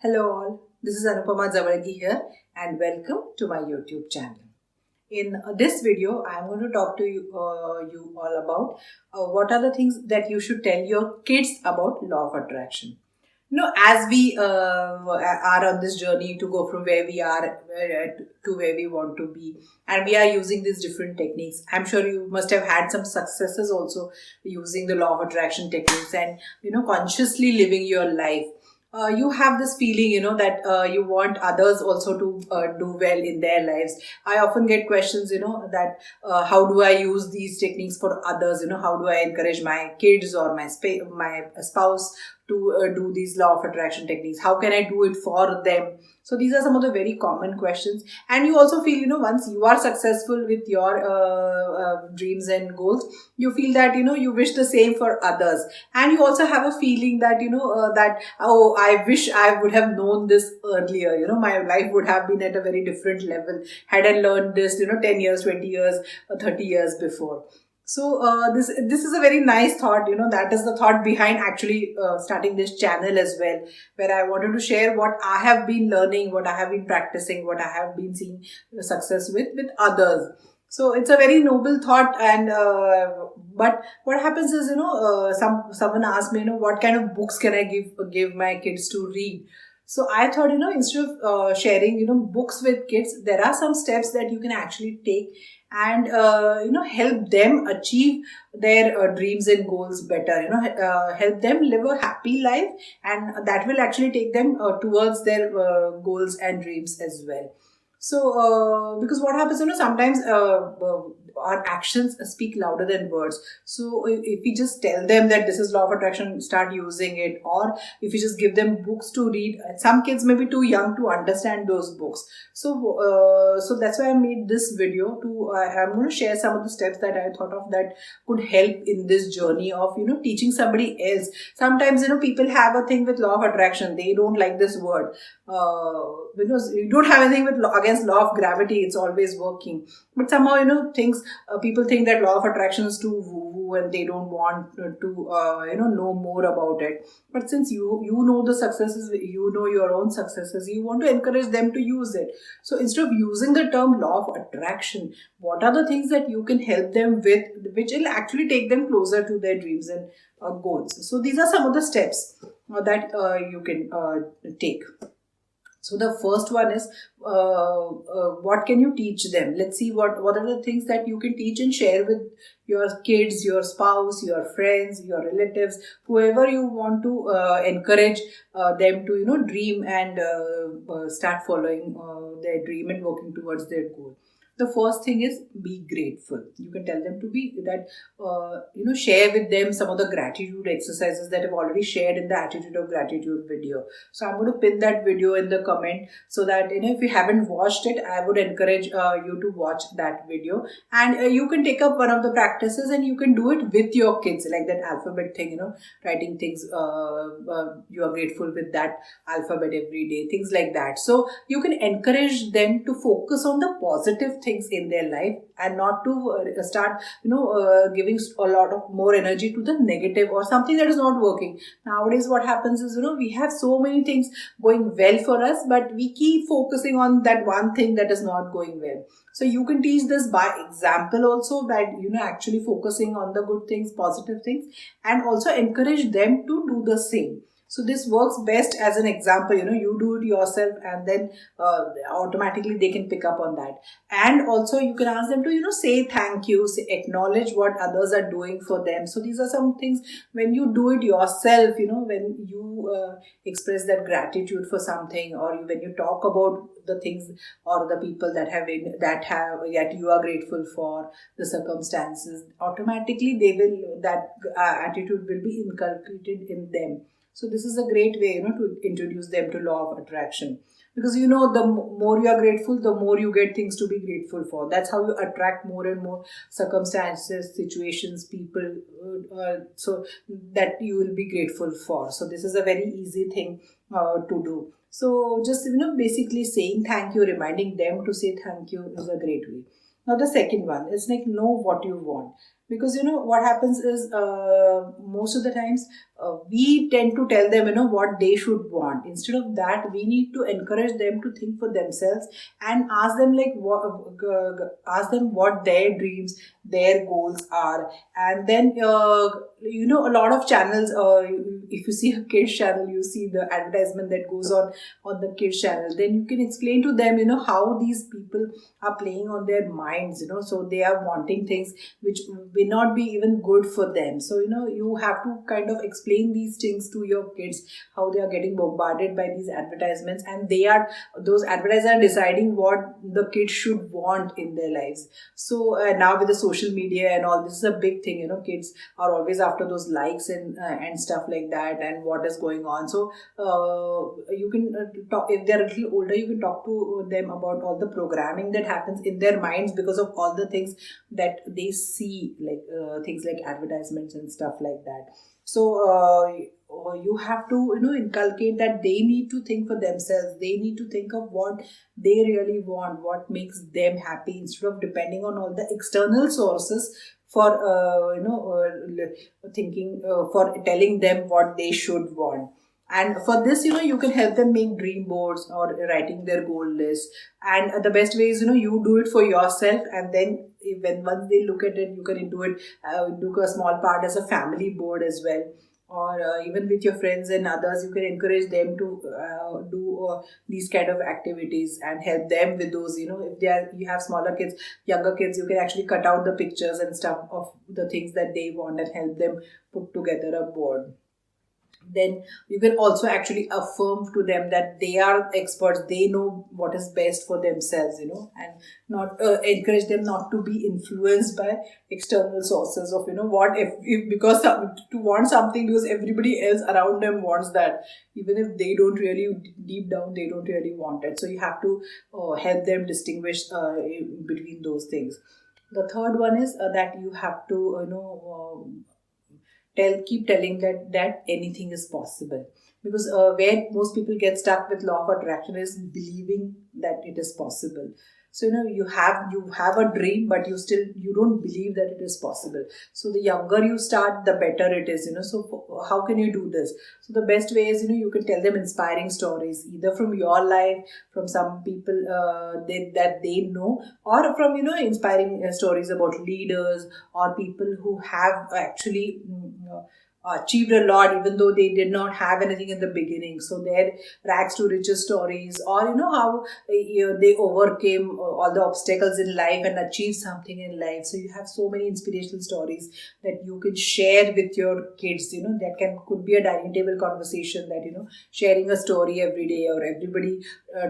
Hello all, this is Anupama Zawalgi here and welcome to my YouTube channel. In this video, I am going to talk to you all about what are the things that you should tell your kids about law of attraction. As we are on this journey to go from where we are to where we want to be, and we are using these different techniques, I'm sure you must have had some successes also using the law of attraction techniques and consciously living your life. You have this feeling, that you want others also to do well in their lives. I often get questions, that how do I use these techniques for others? How do I encourage my kids or my spouse to do these law of attraction techniques? How can I do it for them? So these are some of the very common questions. And you also feel, once you are successful with your dreams and goals, you feel that, you wish the same for others. And you also have a feeling that, oh, I wish I would have known this earlier. My life would have been at a very different level had I learned this, 10 years, 20 years, 30 years before. So this is a very nice thought. That is the thought behind actually starting this channel as well, where I wanted to share what I have been learning, what I have been practicing, what I have been seeing success with others. So it's a very noble thought, and but what happens is, someone asked me, what kind of books can I give my kids to read? So I thought, instead of sharing, books with kids, there are some steps that you can actually take and help them achieve their dreams and goals better. Help them live a happy life, and that will actually take them towards their goals and dreams as well. So, because what happens, sometimes our actions speak louder than words. So, if we just tell them that this is law of attraction, start using it, or if you just give them books to read, some kids may be too young to understand those books. So that's why I made this video. I'm going to share some of the steps that I thought of that could help in this journey of teaching somebody else. Sometimes people have a thing with law of attraction; they don't like this word. Because you don't have anything against law of gravity, it's always working, but somehow things people think that law of attraction is too woo and they don't want to know more about it. But since you know the successes, you know your own successes, you want to encourage them to use it. So instead of using the term law of attraction, what are the things that you can help them with, which will actually take them closer to their dreams and goals? So these are some of the steps that you can take. So the first one is, what can you teach them? Let's see what are the things that you can teach and share with your kids, your spouse, your friends, your relatives, whoever you want to encourage them to dream and start following their dream and working towards their goal. The first thing is be grateful. You can tell them to be that, share with them some of the gratitude exercises that I've already shared in the Attitude of Gratitude video. So I'm going to pin that video in the comment so that, if you haven't watched it, I would encourage you to watch that video. And you can take up one of the practices and you can do it with your kids, like that alphabet thing, writing things, you are grateful with that alphabet every day, things like that. So you can encourage them to focus on the positive things in their life and not to start giving a lot of more energy to the negative or something that is not working. Nowadays what happens is, we have so many things going well for us, but we keep focusing on that one thing that is not going well. So you can teach this by example also, by actually focusing on the good things, positive things, and also encourage them to do the same. So this works best as an example. You do it yourself, and then automatically they can pick up on that. And also you can ask them to say thank you, acknowledge what others are doing for them. So these are some things when you do it yourself. When you express that gratitude for something, or when you talk about the things or the people that you are grateful for, the circumstances, automatically that attitude will be inculcated in them. So this is a great way, to introduce them to law of attraction. Because, the more you are grateful, the more you get things to be grateful for. That's how you attract more and more circumstances, situations, people, so that you will be grateful for. So this is a very easy thing to do. So just, basically saying thank you, reminding them to say thank you is a great way. Now the second one is like, know what you want. Because what happens is, most of the times, we tend to tell them what they should want. Instead of that, we need to encourage them to think for themselves, and ask them like ask them what their dreams, their goals are. And then a lot of channels, if you see a kids channel, you see the advertisement that goes on the kids channel. Then you can explain to them how these people are playing on their minds. So they are wanting things which may not be even good for them. So you have to kind of explain these things to your kids, how they are getting bombarded by these advertisements, and those advertisers are deciding what the kids should want in their lives. So now with the social media and all, this is a big thing. Kids are always after those likes and stuff like that, and what is going on. So you can talk, if they're a little older, you can talk to them about all the programming that happens in their minds because of all the things that they see, like things like advertisements and stuff like that. So you have to inculcate that they need to think for themselves. They need to think of what they really want, what makes them happy, instead of depending on all the external sources for thinking, for telling them what they should want. And for this, you can help them make dream boards or writing their goal list. And the best way is, you do it for yourself, and then when once they look at it, you can do it, do a small part as a family board as well. Or even with your friends and others, you can encourage them to do these kind of activities and help them with those. If you have smaller kids, younger kids, you can actually cut out the pictures and stuff of the things that they want and help them put together a board. Then you can also actually affirm to them that they are experts, they know what is best for themselves, and not encourage them not to be influenced by external sources of what if because to want something because everybody else around them wants that, even if they don't really, deep down they don't really want it. So you have to help them distinguish between those things. The third one is that you have to keep telling that anything is possible. Because where most people get stuck with law of attraction is believing that it is possible. So you have a dream, but you don't believe that it is possible. So the younger you start, the better it is. So how can you do this? So the best way is you can tell them inspiring stories, either from your life, from some people that they know, or from inspiring stories about leaders or people who have actually achieved a lot even though they did not have anything in the beginning. So their rags to riches stories, or how they overcame all the obstacles in life and achieved something in life. So you have so many inspirational stories that you can share with your kids. That could be a dining table conversation, that sharing a story every day, or everybody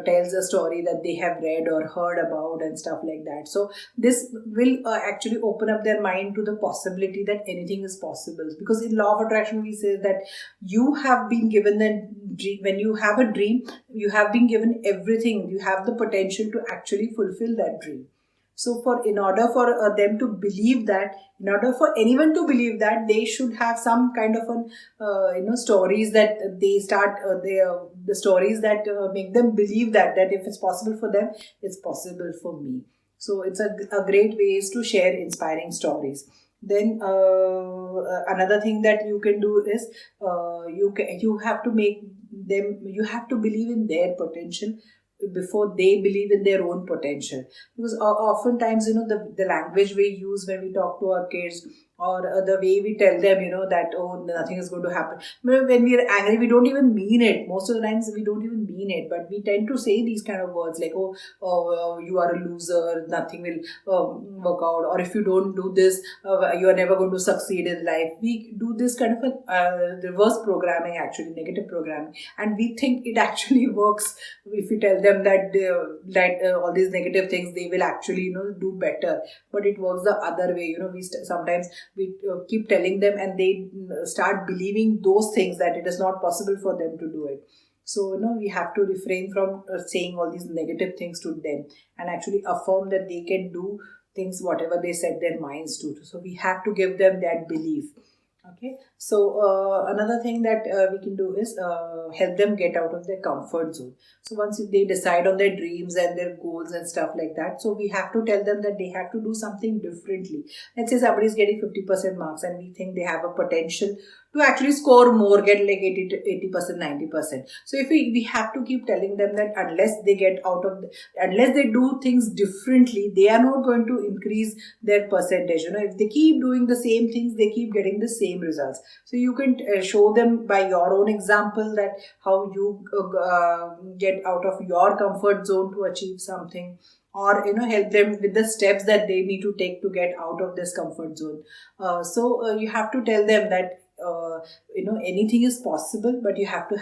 tells a story that they have read or heard about and stuff like that. So this will actually open up their mind to the possibility that anything is possible. Because in law of attraction, we say that you have been given that dream. When you have a dream, you have been given everything. You have the potential to actually fulfill that dream. So in order for them to believe that, in order for anyone to believe that, they should have some kind of stories that they start, the stories that make them believe that if it's possible for them, it's possible for me. So it's a great way is to share inspiring stories. Then another thing that you can do is you have to make them, you have to believe in their potential before they believe in their own potential. Because oftentimes the language we use when we talk to our kids, or the way we tell them that nothing is going to happen. When we are angry, we don't even mean it. Most of the times we don't even mean it, but we tend to say these kind of words like you are a loser, nothing will work out, or if you don't do this, you are never going to succeed in life. We do this kind of a reverse programming, actually negative programming, and we think it actually works. If we tell them that all these negative things, they will actually do better, but it works the other way. Sometimes we keep telling them, and they start believing those things, that it is not possible for them to do it. So we have to refrain from saying all these negative things to them, and actually affirm that they can do things whatever they set their minds to. So we have to give them that belief. Okay, So another thing that we can do is help them get out of their comfort zone. So once they decide on their dreams and their goals and stuff like that, so we have to tell them that they have to do something differently. Let's say somebody is getting 50% marks and we think they have a potential to actually score more, get like 80 to 80%, 90%. So if we have to keep telling them that unless they get out of unless they do things differently, they are not going to increase their percentage. If they keep doing the same things, they keep getting the same results. So you can show them by your own example that how you get out of your comfort zone to achieve something, or help them with the steps that they need to take to get out of this comfort zone. So you have to tell them that anything is possible, but you have to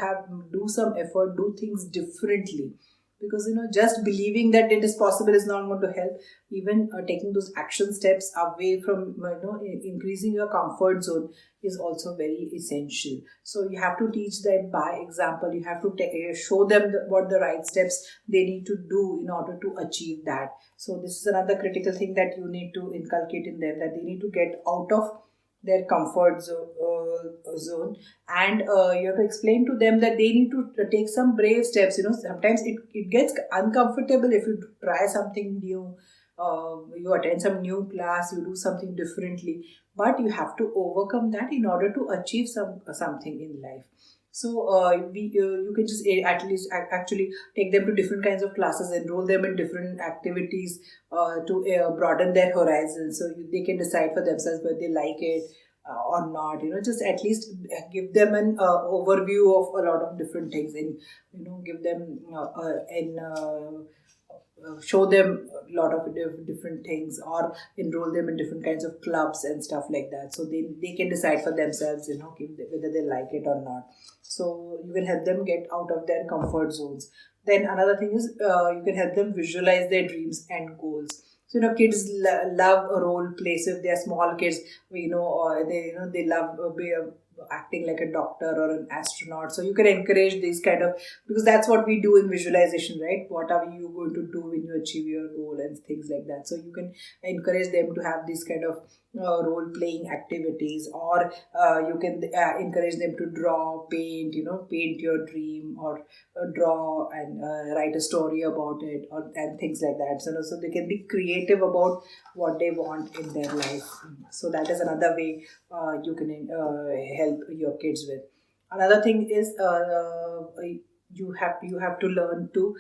do some effort, do things differently, because just believing that it is possible is not going to help. Even taking those action steps away from increasing your comfort zone is also very essential. So you have to teach that by example. You have to show them what the right steps they need to do in order to achieve that. So this is another critical thing that you need to inculcate in them, that they need to get out of their comfort zone, and you have to explain to them that they need to take some brave steps. Sometimes it gets uncomfortable if you try something new. You attend some new class, you do something differently, but you have to overcome that in order to achieve something in life. So you can just at least actually take them to different kinds of classes, enroll them in different activities to broaden their horizons, so they can decide for themselves whether they like it or not. Just at least give them an overview of a lot of different things, and give them show them a lot of different things, or enroll them in different kinds of clubs and stuff like that, so they can decide for themselves whether they like it or not. So you can help them get out of their comfort zones. Then another thing is you can help them visualize their dreams and goals. So kids love a role play. So if they are small kids, they love acting like a doctor or an astronaut. So you can encourage these kind of, because that's what we do in visualization, right? What are you going to do when you achieve your goal and things like that. So you can encourage them to have these kind of role playing activities, or you can encourage them to draw, paint your dream, or draw and write a story about it, and things like that. So they can be creative about what they want in their life. So that is another way you can help your kids with. Another thing is you have to learn to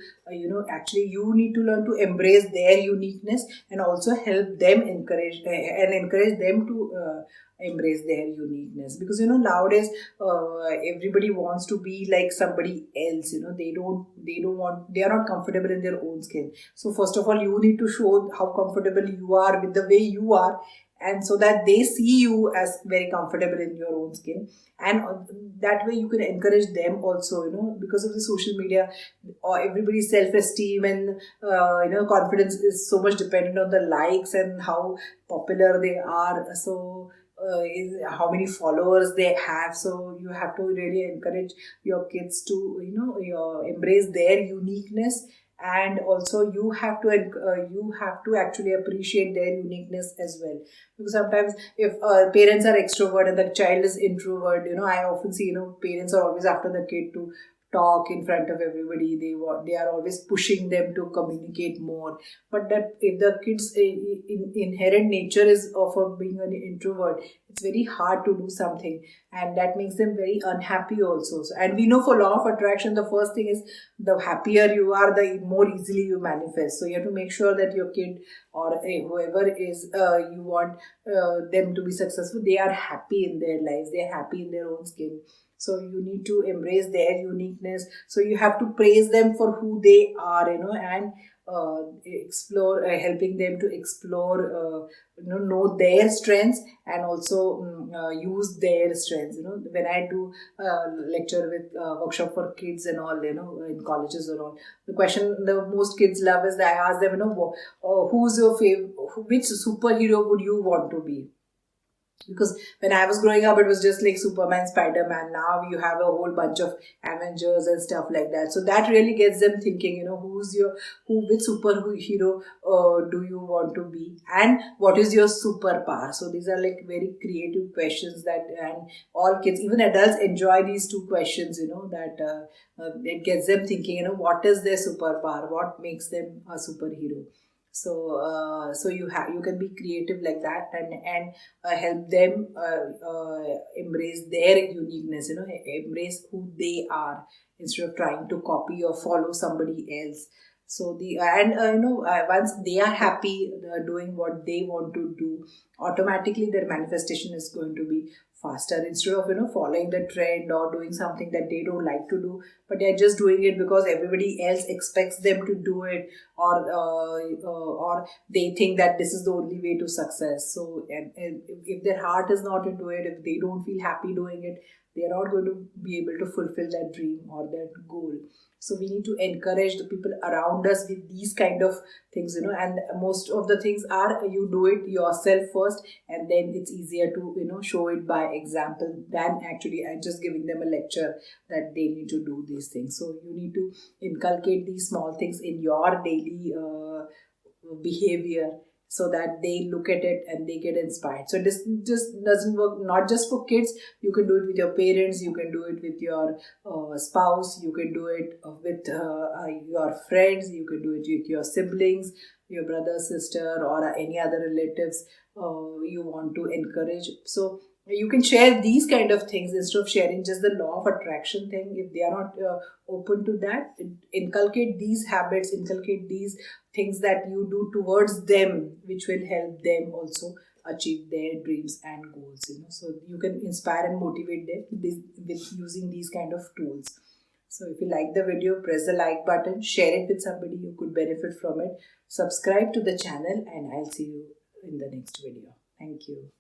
actually you need to learn to embrace their uniqueness, and also help them encourage them to embrace their uniqueness, because nowadays everybody wants to be like somebody else. They are not comfortable in their own skin. So first of all, you need to show how comfortable you are with the way you are, and so that they see you as very comfortable in your own skin. And that way you can encourage them also, because of the social media, or everybody's self-esteem and confidence is so much dependent on the likes and how popular they are. So how many followers they have. So you have to really encourage your kids to embrace their uniqueness, and also you have to actually appreciate their uniqueness as well. Because sometimes if parents are extrovert and the child is introvert, I often see parents are always after the kid to talk in front of everybody. They are always pushing them to communicate more. But that if the kids inherent nature is of being an introvert, it's very hard to do something, and that makes them very unhappy also. So, and we know for law of attraction, the first thing is, the happier you are, the more easily you manifest. So you have to make sure that your kid, or whoever is you want them to be successful, they are happy in their lives, they are happy in their own skin. So you need to embrace their uniqueness. So you have to praise them for who they are, and explore, helping them to explore, know their strengths, and also use their strengths. When I do lecture with workshop for kids and all, in colleges and all, the question the most kids love is that I ask them, who's your favorite, which superhero would you want to be? Because when I was growing up, it was just like Superman, Spider-Man. Now you have a whole bunch of Avengers and stuff like that. So that really gets them thinking, which superhero do you want to be, and what is your superpower? So these are like very creative questions and all kids, even adults, enjoy these two questions. It gets them thinking. What is their superpower? What makes them a superhero? So you can be creative like that, and help them embrace their uniqueness, embrace who they are instead of trying to copy or follow somebody else. So once they are happy doing what they want to do, automatically their manifestation is going to be faster, instead of following the trend or doing something that they don't like to do, but they're just doing it because everybody else expects them to do it, or they think that this is the only way to success. So, and if their heart is not into it, if they don't feel happy doing it, they are not going to be able to fulfill that dream or that goal. So we need to encourage the people around us with these kind of things, and most of the things are you do it yourself first, and then it's easier to show it by example than actually just giving them a lecture that they need to do these things. So you need to inculcate these small things in your daily behavior, so that they look at it and they get inspired. So this just doesn't work not just for kids. You can do it with your parents, you can do it with your spouse, you can do it with your friends, you can do it with your siblings, your brother, sister, or any other relatives you want to encourage. So you can share these kind of things instead of sharing just the law of attraction thing. If they are not open to that, inculcate these habits, inculcate these things that you do towards them, which will help them also achieve their dreams and goals. So you can inspire and motivate them with using these kind of tools. So if you like the video, press the like button, share it with somebody who could benefit from it, subscribe to the channel, and I'll see you in the next video. Thank you.